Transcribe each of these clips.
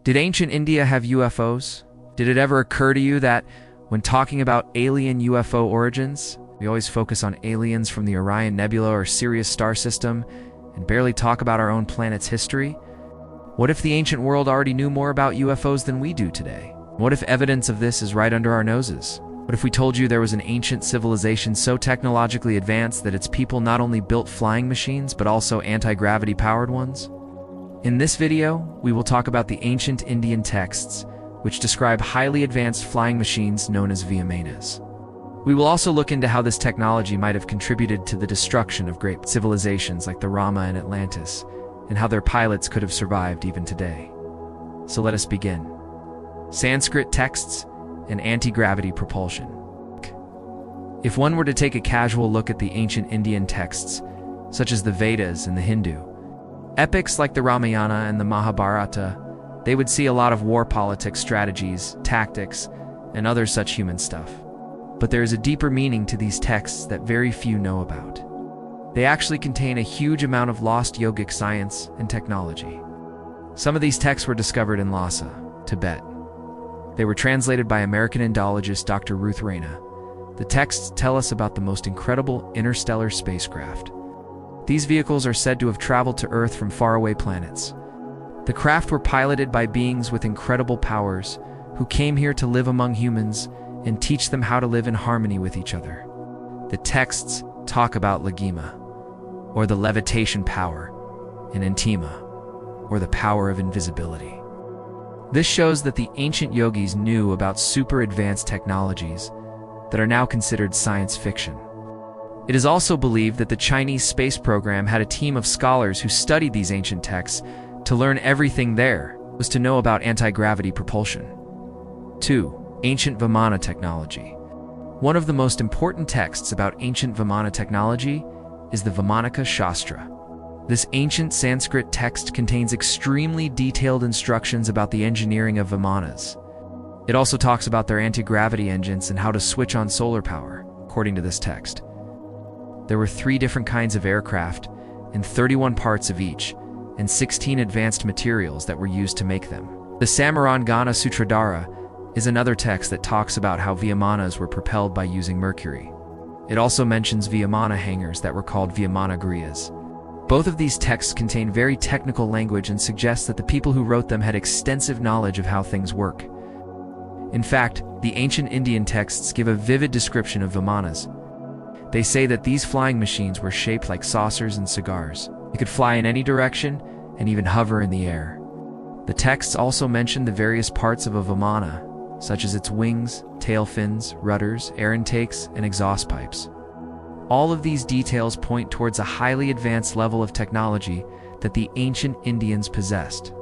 Did ancient India have UFOs? Did it ever occur to you that when talking about alien UFO origins, we always focus on aliens from the Orion Nebula or Sirius star system and barely talk about our own planet's history? What if the ancient world already knew more about UFOs than we do today? What if evidence of this is right under our noses? What if we told you there was an ancient civilization so technologically advanced that its people not only built flying machines but also anti-gravity powered ones? In this video, we will talk about the ancient Indian texts, which describe highly advanced flying machines known as Vimanas. We will also look into how this technology might have contributed to the destruction of great civilizations like the Rama and Atlantis, and how their pilots could have survived even today. So let us begin. Sanskrit texts and anti-gravity propulsion. If one were to take a casual look at the ancient Indian texts, such as the Vedas and the Hindu epics like the Ramayana and the Mahabharata, they would see a lot of war politics strategies, tactics, and other such human stuff. But there is a deeper meaning to these texts that very few know about. They actually contain a huge amount of lost yogic science and technology. Some of these texts were discovered in Lhasa, Tibet. They were translated by American Indologist Dr. Ruth Rana. The texts tell us about the most incredible interstellar spacecraft. These vehicles are said to have traveled to Earth from faraway planets. The craft were piloted by beings with incredible powers who came here to live among humans and teach them how to live in harmony with each other. The texts talk about Lagima, or the levitation power, and Antima, or the power of invisibility. This shows that the ancient yogis knew about super advanced technologies that are now considered science fiction. It is also believed that the Chinese space program had a team of scholars who studied these ancient texts to learn everything there was to know about anti-gravity propulsion. 2. Ancient Vimana technology. One of the most important texts about ancient Vimana technology is the Vaimanika Shastra. This ancient Sanskrit text contains extremely detailed instructions about the engineering of Vimanas. It also talks about their anti-gravity engines and how to switch on solar power, according to this text. There were 3 different kinds of aircraft, and 31 parts of each, and 16 advanced materials that were used to make them. The Samarangana Sutradhara is another text that talks about how Vimanas were propelled by using mercury. It also mentions Vimana hangars that were called Vimana griyas. Both of these texts contain very technical language and suggest that the people who wrote them had extensive knowledge of how things work. In fact, the ancient Indian texts give a vivid description of Vimanas. They say that these flying machines were shaped like saucers and cigars. They could fly in any direction and even hover in the air. The texts also mention the various parts of a Vimana, such as its wings, tail fins, rudders, air intakes, and exhaust pipes. All of these details point towards a highly advanced level of technology that the ancient Indians possessed.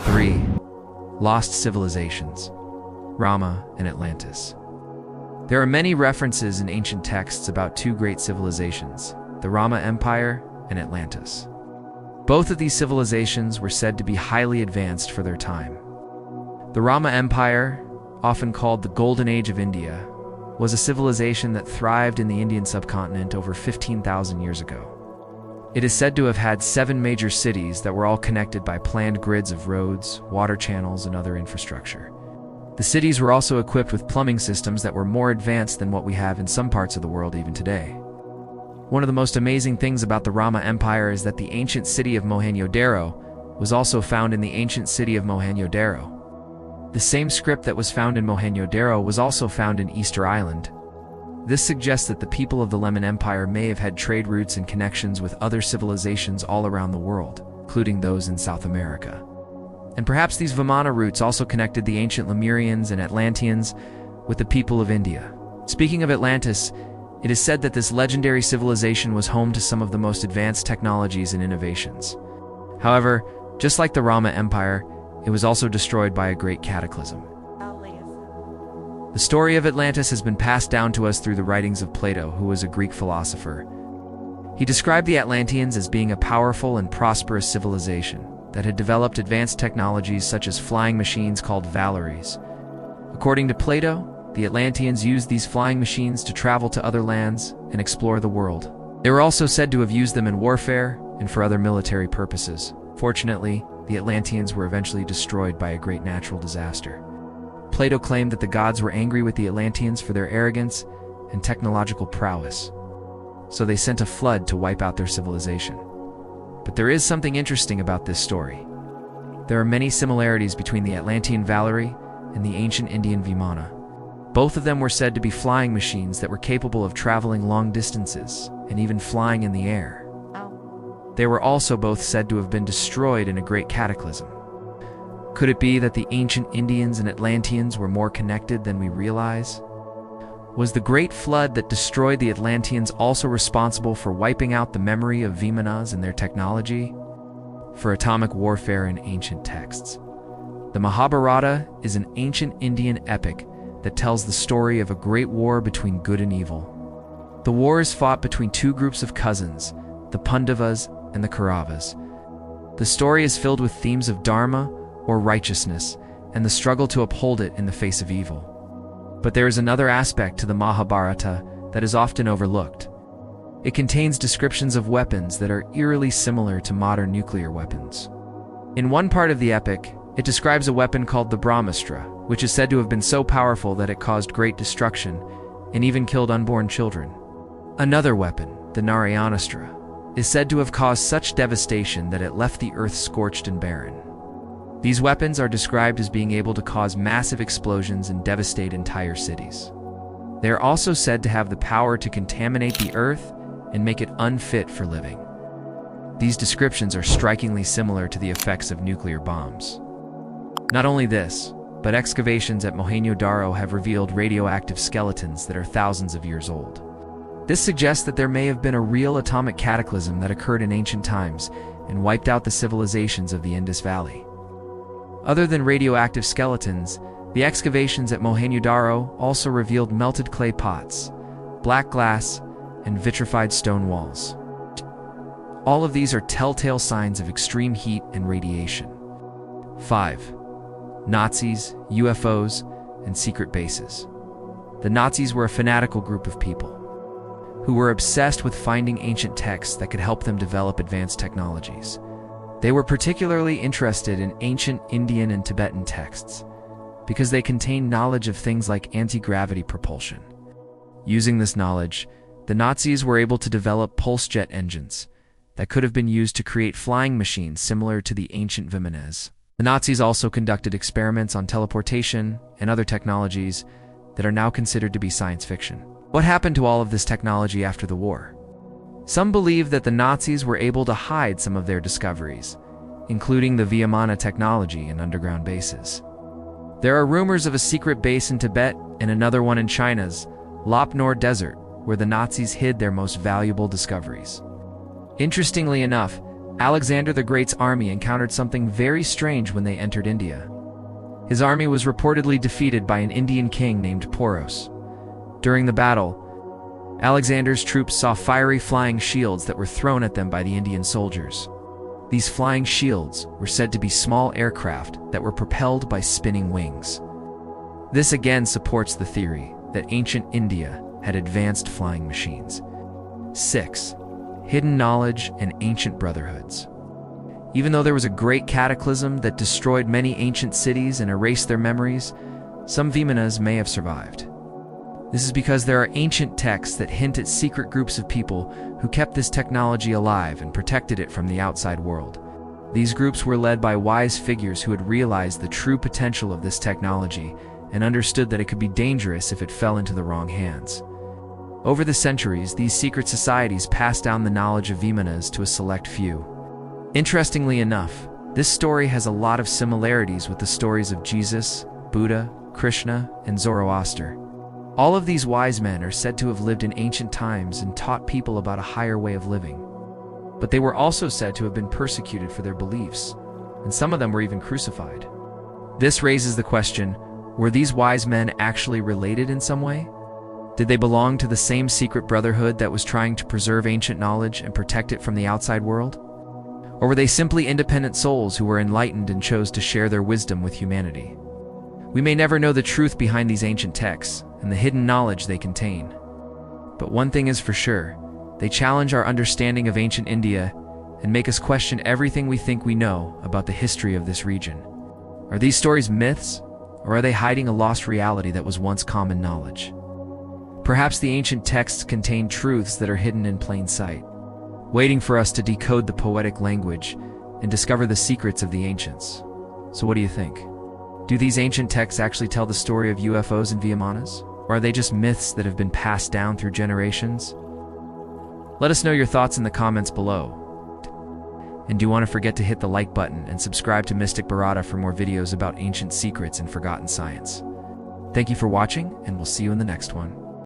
3. Lost civilizations. Rama and Atlantis. There are many references in ancient texts about 2 great civilizations, the Rama Empire and Atlantis. Both of these civilizations were said to be highly advanced for their time. The Rama Empire, often called the Golden Age of India, was a civilization that thrived in the Indian subcontinent over 15,000 years ago. It is said to have had 7 major cities that were all connected by planned grids of roads, water channels, and other infrastructure. The cities were also equipped with plumbing systems that were more advanced than what we have in some parts of the world even today. One of the most amazing things about the Rama Empire is that the ancient city of Mohenjo-daro was also found in the ancient city of Mohenjo-daro. The same script that was found in Mohenjo-daro was also found in Easter Island. This suggests that the people of the Lemon Empire may have had trade routes and connections with other civilizations all around the world, including those in South America. And perhaps these Vimana routes also connected the ancient Lemurians and Atlanteans with the people of India. Speaking of Atlantis, it is said that this legendary civilization was home to some of the most advanced technologies and innovations. However, just like the Rama Empire, it was also destroyed by a great cataclysm. The story of Atlantis has been passed down to us through the writings of Plato, who was a Greek philosopher. He described the Atlanteans as being a powerful and prosperous civilization that had developed advanced technologies such as flying machines called Valeries. According to Plato, the Atlanteans used these flying machines to travel to other lands and explore the world. They were also said to have used them in warfare and for other military purposes. Fortunately, the Atlanteans were eventually destroyed by a great natural disaster. Plato claimed that the gods were angry with the Atlanteans for their arrogance and technological prowess, so they sent a flood to wipe out their civilization. But there is something interesting about this story. There are many similarities between the Atlantean Valkyrie and the ancient Indian Vimana. Both of them were said to be flying machines that were capable of traveling long distances and even flying in the air. They were also both said to have been destroyed in a great cataclysm. Could it be that the ancient Indians and Atlanteans were more connected than we realize? Was the great flood that destroyed the Atlanteans also responsible for wiping out the memory of Vimanas and their technology? For atomic warfare in ancient texts. The Mahabharata is an ancient Indian epic that tells the story of a great war between good and evil. The war is fought between two groups of cousins, the Pandavas and the Kauravas. The story is filled with themes of dharma, or righteousness, and the struggle to uphold it in the face of evil. But there is another aspect to the Mahabharata that is often overlooked. It contains descriptions of weapons that are eerily similar to modern nuclear weapons. In one part of the epic, it describes a weapon called the Brahmastra, which is said to have been so powerful that it caused great destruction and even killed unborn children. Another weapon, the Narayanastra, is said to have caused such devastation that it left the earth scorched and barren. These weapons are described as being able to cause massive explosions and devastate entire cities. They are also said to have the power to contaminate the earth and make it unfit for living. These descriptions are strikingly similar to the effects of nuclear bombs. Not only this, but excavations at Mohenjo-Daro have revealed radioactive skeletons that are thousands of years old. This suggests that there may have been a real atomic cataclysm that occurred in ancient times and wiped out the civilizations of the Indus Valley. Other than radioactive skeletons, the excavations at Mohenjo-Daro also revealed melted clay pots, black glass, and vitrified stone walls. All of these are telltale signs of extreme heat and radiation. 5. Nazis, UFOs, and secret bases. The Nazis were a fanatical group of people who were obsessed with finding ancient texts that could help them develop advanced technologies. They were particularly interested in ancient Indian and Tibetan texts because they contained knowledge of things like anti-gravity propulsion. Using this knowledge, the Nazis were able to develop pulse jet engines that could have been used to create flying machines similar to the ancient Vimanas. The Nazis also conducted experiments on teleportation and other technologies that are now considered to be science fiction. What happened to all of this technology after the war? Some believe that the Nazis were able to hide some of their discoveries, including the Vimana technology and underground bases. There are rumors of a secret base in Tibet and another one in China's Lop Nor Desert, where the Nazis hid their most valuable discoveries. Interestingly enough, Alexander the Great's army encountered something very strange when they entered India. His army was reportedly defeated by an Indian king named Poros. During the battle, Alexander's troops saw fiery flying shields that were thrown at them by the Indian soldiers. These flying shields were said to be small aircraft that were propelled by spinning wings. This again supports the theory that ancient India had advanced flying machines. 6. Hidden knowledge and ancient brotherhoods. Even though there was a great cataclysm that destroyed many ancient cities and erased their memories, some Vimanas may have survived. This is because there are ancient texts that hint at secret groups of people who kept this technology alive and protected it from the outside world. These groups were led by wise figures who had realized the true potential of this technology and understood that it could be dangerous if it fell into the wrong hands. Over the centuries, these secret societies passed down the knowledge of Vimanas to a select few. Interestingly enough, this story has a lot of similarities with the stories of Jesus, Buddha, Krishna, and Zoroaster. All of these wise men are said to have lived in ancient times and taught people about a higher way of living. But they were also said to have been persecuted for their beliefs, and some of them were even crucified. This raises the question, were these wise men actually related in some way? Did they belong to the same secret brotherhood that was trying to preserve ancient knowledge and protect it from the outside world? Or were they simply independent souls who were enlightened and chose to share their wisdom with humanity? We may never know the truth behind these ancient texts and the hidden knowledge they contain. But one thing is for sure, they challenge our understanding of ancient India and make us question everything we think we know about the history of this region. Are these stories myths, or are they hiding a lost reality that was once common knowledge? Perhaps the ancient texts contain truths that are hidden in plain sight, waiting for us to decode the poetic language and discover the secrets of the ancients. So what do you think? Do these ancient texts actually tell the story of UFOs and Vimanas? Or are they just myths that have been passed down through generations? Let us know your thoughts in the comments below. And do want to forget to hit the like button and subscribe to Mystic Bharata for more videos about ancient secrets and forgotten science. Thank you for watching, and we'll see you in the next one.